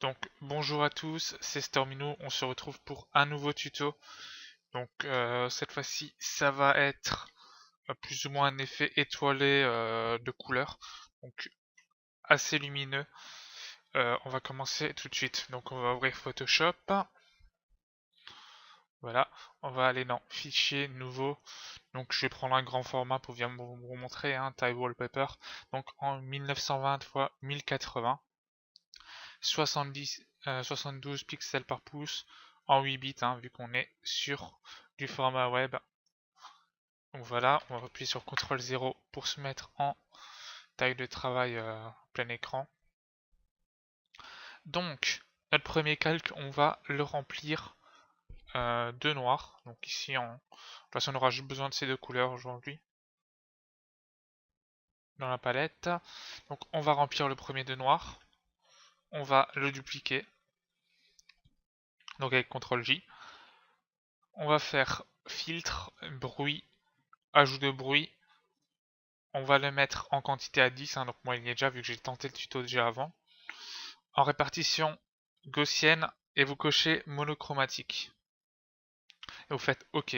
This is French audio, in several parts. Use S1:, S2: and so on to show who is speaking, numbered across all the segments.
S1: Donc bonjour à tous, c'est Stormino, on se retrouve pour un nouveau tuto. Donc cette fois-ci ça va être plus ou moins un effet étoilé de couleur, donc assez lumineux. On va commencer tout de suite. Donc on va ouvrir Photoshop, voilà, on va aller dans Fichier, Nouveau. Donc je vais prendre un grand format pour bien vous montrer, taille wallpaper. Donc en 1920 x 1080. 72 pixels par pouce en 8 bits, vu qu'on est sur du format web. Donc voilà, on va appuyer sur CTRL 0 pour se mettre en taille de travail plein écran. Donc, notre premier calque, on va le remplir de noir. Donc ici, de toute façon, on aura juste besoin de ces deux couleurs aujourd'hui dans la palette. Donc on va remplir le premier de noir. On va le dupliquer. Donc avec CTRL J. On va faire filtre, bruit, ajout de bruit. On va le mettre en quantité à 10, donc moi il y est déjà vu que j'ai tenté le tuto déjà avant. En répartition gaussienne et vous cochez monochromatique. Et vous faites OK.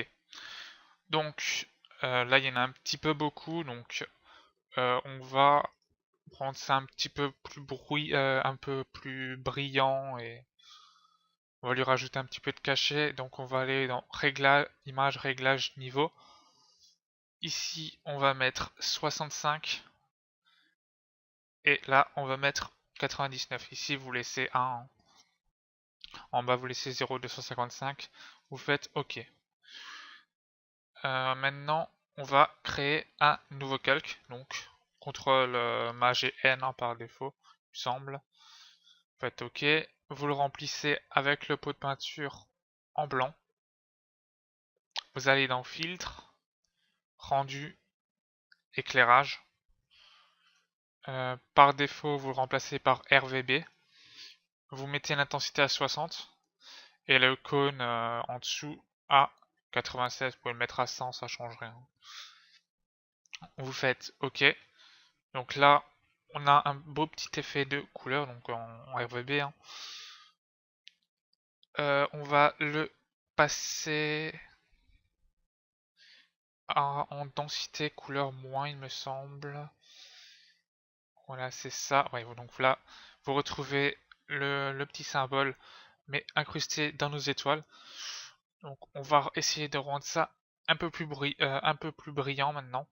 S1: Donc là il y en a un petit peu beaucoup, donc on va prendre ça un petit peu plus un peu plus brillant et on va lui rajouter un petit peu de cachet. Donc on va aller dans réglage, image, réglage, niveau. Ici on va mettre 65 et là on va mettre 99. Ici vous laissez 1. En bas, vous laissez 0,255. Vous faites OK. Maintenant, on va créer un nouveau calque. Donc, CTRL Maj et N par défaut, il me semble. Vous faites OK. Vous le remplissez avec le pot de peinture en blanc. Vous allez dans Filtre, Rendu, Éclairage. Par défaut, vous le remplacez par RVB. Vous mettez l'intensité à 60 et le cône en dessous à 96. Vous pouvez le mettre à 100, ça change rien. Vous faites OK. Donc là, on a un beau petit effet de couleur, donc en RGB. On va le passer en densité couleur moins, il me semble. Voilà, c'est ça. Ouais, donc là, vous retrouvez le petit symbole, mais incrusté dans nos étoiles. Donc on va essayer de rendre ça un peu plus brillant maintenant.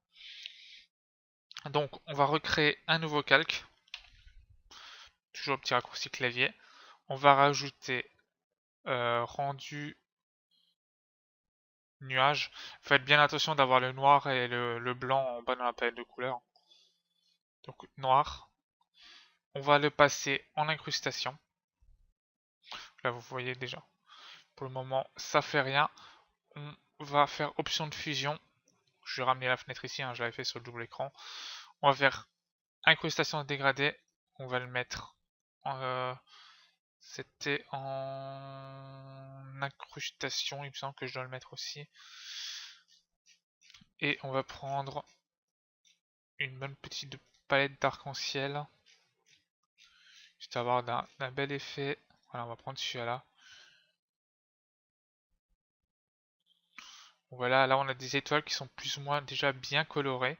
S1: Donc on va recréer un nouveau calque. Toujours petit raccourci clavier. On va rajouter rendu nuage. Faites bien attention d'avoir le noir et le blanc en bas dans la palette de couleurs. Donc noir. On va le passer en incrustation. Là vous voyez déjà. Pour le moment ça fait rien. On va faire option de fusion. Je vais ramener la fenêtre ici, je l'avais fait sur le double écran. On va faire incrustation dégradée. On va le mettre c'était en incrustation, il me semble que je dois le mettre aussi. Et on va prendre une bonne petite palette d'arc-en-ciel, juste avoir d'un bel effet. Voilà, on va prendre celui-là. Voilà, là on a des étoiles qui sont plus ou moins déjà bien colorées.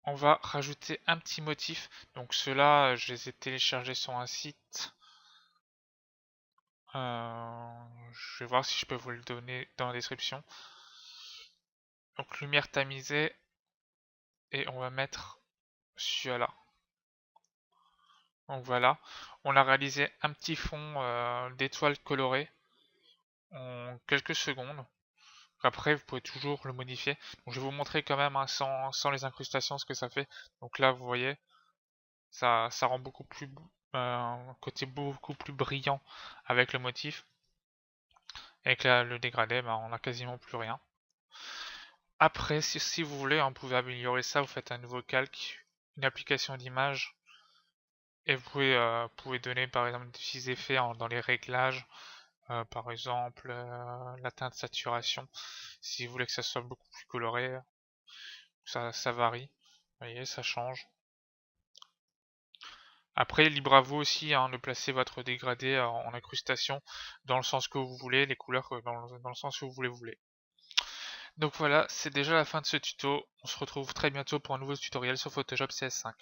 S1: On va rajouter un petit motif. Donc ceux-là, je les ai téléchargés sur un site. Je vais voir si je peux vous le donner dans la description. Donc lumière tamisée. Et on va mettre celui-là. Donc voilà, on a réalisé un petit fond d'étoiles colorées en quelques secondes. Après, vous pouvez toujours le modifier. Donc, je vais vous montrer quand même sans les incrustations ce que ça fait. Donc là, vous voyez, ça rend beaucoup plus un côté beaucoup plus brillant avec le motif. Et avec le dégradé, on n'a quasiment plus rien. Après, si vous voulez, vous pouvez améliorer ça. Vous faites un nouveau calque, une application d'image. Et vous pouvez donner par exemple des petits effets dans les réglages. Par exemple, la teinte saturation. Si vous voulez que ça soit beaucoup plus coloré, ça varie. Vous voyez, ça change. Après, libre à vous aussi hein, de placer votre dégradé en incrustation dans le sens que vous voulez, les couleurs dans le sens que vous voulez. Donc voilà, c'est déjà la fin de ce tuto. On se retrouve très bientôt pour un nouveau tutoriel sur Photoshop CS5.